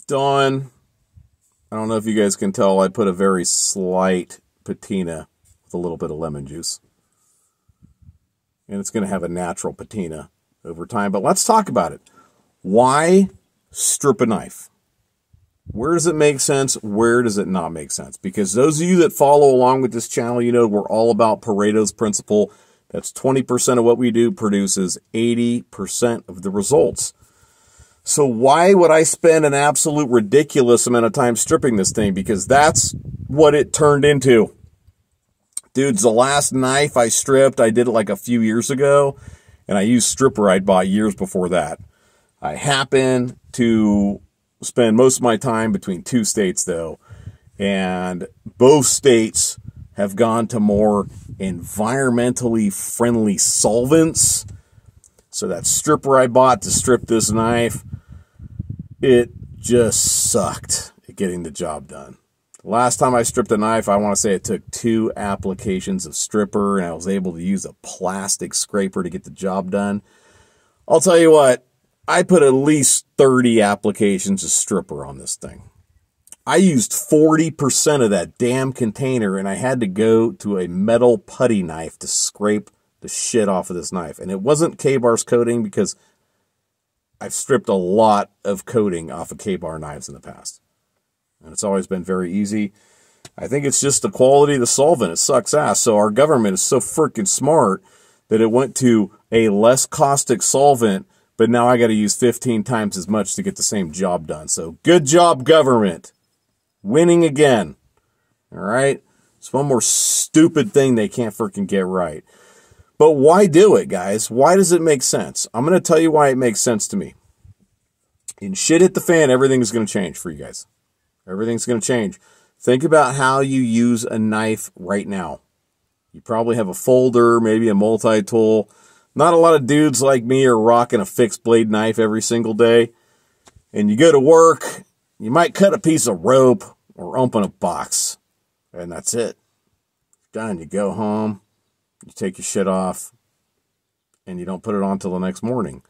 Dawn, I don't know if you guys can tell, I put a very slight patina with a little bit of lemon juice. And it's going to have a natural patina over time. But let's talk about it. Why strip a knife? Where does it make sense? Where does it not make sense? Because those of you that follow along with this channel, you know we're all about Pareto's principle. That's 20% of what we do produces 80% of the results. So why would I spend an absolute ridiculous amount of time stripping this thing? Because that's what it turned into. Dudes, the last knife I stripped, I did it like a few years ago, and I used stripper I'd bought years before that. I happen to spend most of my time between two states, though, and both states have gone to more environmentally friendly solvents. So that stripper I bought to strip this knife, it just sucked at getting the job done. Last time I stripped a knife, I want to say it took 2 applications of stripper, and I was able to use a plastic scraper to get the job done. I'll tell you what, I put at least 30 applications of stripper on this thing. I used 40% of that damn container, and I had to go to a metal putty knife to scrape the shit off of this knife. And it wasn't K-Bar's coating, because I've stripped a lot of coating off of K-Bar knives in the past. And it's always been very easy. I think it's just the quality of the solvent. It sucks ass. So our government is so freaking smart that it went to a less caustic solvent, but now I got to use 15 times as much to get the same job done. So good job, government. Winning again. All right? It's one more stupid thing they can't freaking get right. But why do it, guys? Why does it make sense? I'm going to tell you why it makes sense to me. In shit hit the fan, everything's going to change for you guys. Everything's going to change. Think about how you use a knife right now. You probably have a folder, maybe a multi-tool. Not a lot of dudes like me are rocking a fixed blade knife every single day. And you go to work, you might cut a piece of rope or open a box. And that's it. Done. You go home, you take your shit off, and you don't put it on till the next morning.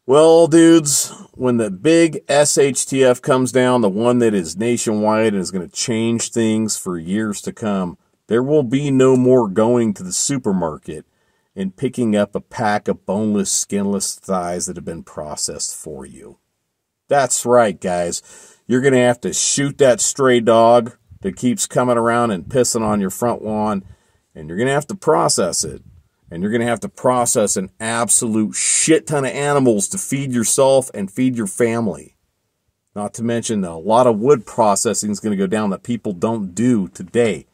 Well, dudes, when the big SHTF comes down, the one that is nationwide and is going to change things for years to come, there will be no more going to the supermarket and picking up a pack of boneless, skinless thighs that have been processed for you. That's right, guys. You're going to have to shoot that stray dog that keeps coming around and pissing on your front lawn, and you're going to have to process it. And you're going to have to process an absolute shit ton of animals to feed yourself and feed your family. Not to mention a lot of wood processing is going to go down that people don't do today.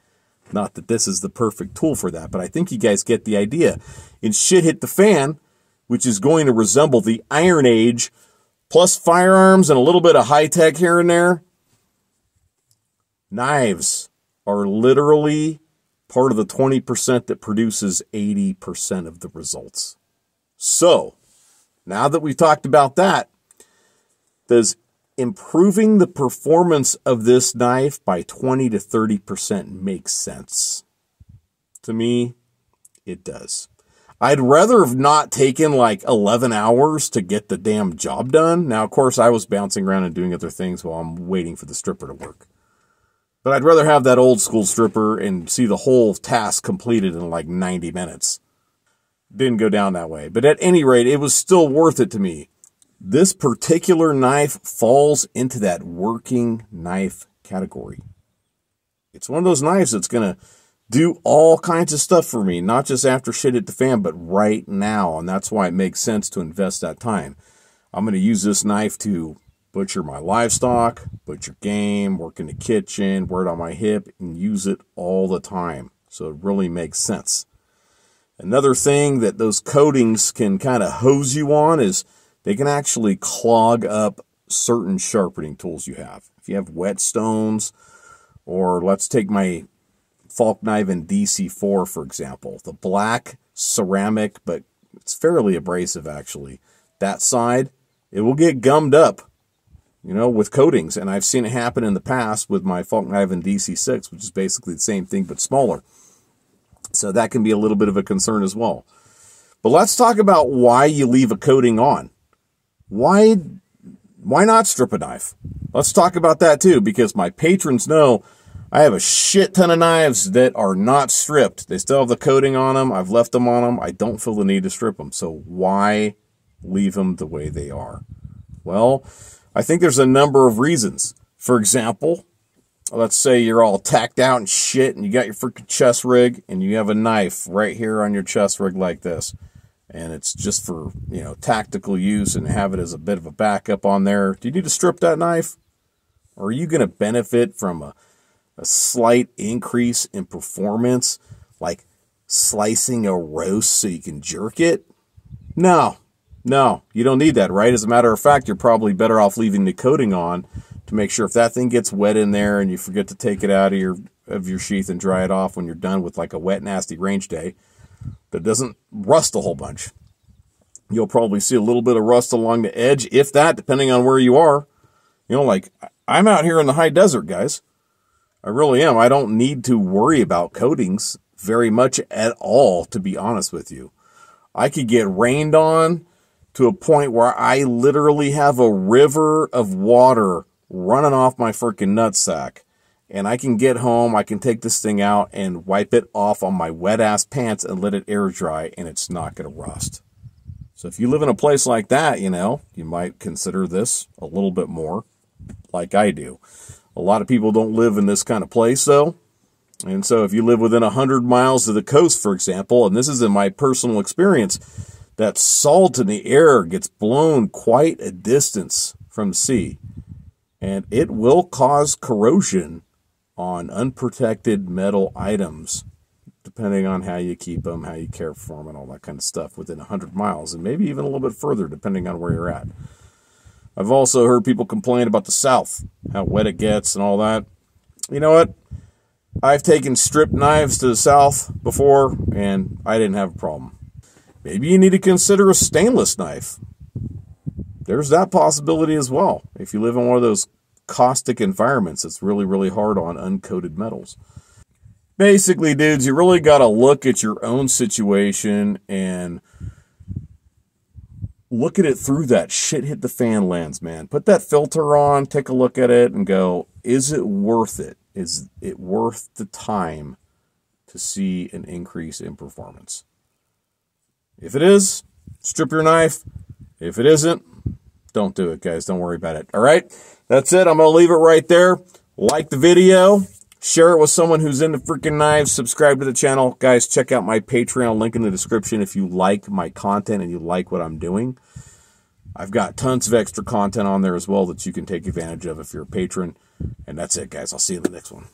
Not that this is the perfect tool for that, but I think you guys get the idea. In shit hit the fan, which is going to resemble the Iron Age, plus firearms and a little bit of high-tech here and there, knives are literally part of the 20% that produces 80% of the results. So, now that we've talked about that, does improving the performance of this knife by 20 to 30% make sense? To me, it does. I'd rather have not taken like 11 hours to get the damn job done. Now, of course, I was bouncing around and doing other things while I'm waiting for the stripper to work. But I'd rather have that old school stripper and see the whole task completed in like 90 minutes. Didn't go down that way. But at any rate, it was still worth it to me. This particular knife falls into that working knife category. It's one of those knives that's going to do all kinds of stuff for me, not just after shit hit the fan, but right now. And that's why it makes sense to invest that time. I'm going to use this knife to butcher my livestock, butcher game, work in the kitchen, wear it on my hip, and use it all the time. So it really makes sense. Another thing that those coatings can kind of hose you on is they can actually clog up certain sharpening tools you have. If you have whetstones, or let's take my Falkniven DC4, for example. The black ceramic, but it's fairly abrasive, actually. That side, it will get gummed up, you know, with coatings. And I've seen it happen in the past with my Falkniven DC6, which is basically the same thing, but smaller. So that can be a little bit of a concern as well. But let's talk about why you leave a coating on. Why why not strip a knife? Let's talk about that too, because my patrons know I have a shit ton of knives that are not stripped. They still have the coating on them. I've left them on them. I don't feel the need to strip them. So why leave them the way they are? Well, I think there's a number of reasons. For example, let's say you're all tacked out and shit and you got your freaking chest rig and you have a knife right here on your chest rig like this. And it's just for, you know, tactical use and have it as a bit of a backup on there. Do you need to strip that knife? Or are you going to benefit from a slight increase in performance, like slicing a roast so you can jerk it? No, you don't need that, right? As a matter of fact, you're probably better off leaving the coating on to make sure if that thing gets wet in there and you forget to take it out of your sheath and dry it off when you're done with like a wet, nasty range day, that doesn't rust a whole bunch. You'll probably see a little bit of rust along the edge, if that, depending on where you are. You know, like, I'm out here in the high desert, guys. I really am. I don't need to worry about coatings very much at all, to be honest with you. I could get rained on to a point where I literally have a river of water running off my freaking nutsack. And I can get home, I can take this thing out and wipe it off on my wet-ass pants and let it air dry, and it's not going to rust. So if you live in a place like that, you know, you might consider this a little bit more like I do. A lot of people don't live in this kind of place, though. And so if you live within 100 miles of the coast, for example, and this is in my personal experience, that salt in the air gets blown quite a distance from the sea. And it will cause corrosion on unprotected metal items, depending on how you keep them, how you care for them, and all that kind of stuff within 100 miles, and maybe even a little bit further, depending on where you're at. I've also heard people complain about the South, how wet it gets and all that. You know what? I've taken strip knives to the South before, and I didn't have a problem. Maybe you need to consider a stainless knife. There's that possibility as well, if you live in one of those caustic environments that's really, really hard on uncoated metals. Basically, dudes, you really got to look at your own situation and look at it through that shit hit the fan lens, man. Put that filter on, take a look at it, and go, is it worth it? Is it worth the time to see an increase in performance? If it is, strip your knife. If it isn't, don't do it, guys. Don't worry about it. All right? That's it. I'm going to leave it right there. Like the video. Share it with someone who's into freaking knives. Subscribe to the channel. Guys, check out my Patreon link in the description if you like my content and you like what I'm doing. I've got tons of extra content on there as well that you can take advantage of if you're a patron. And that's it, guys. I'll see you in the next one.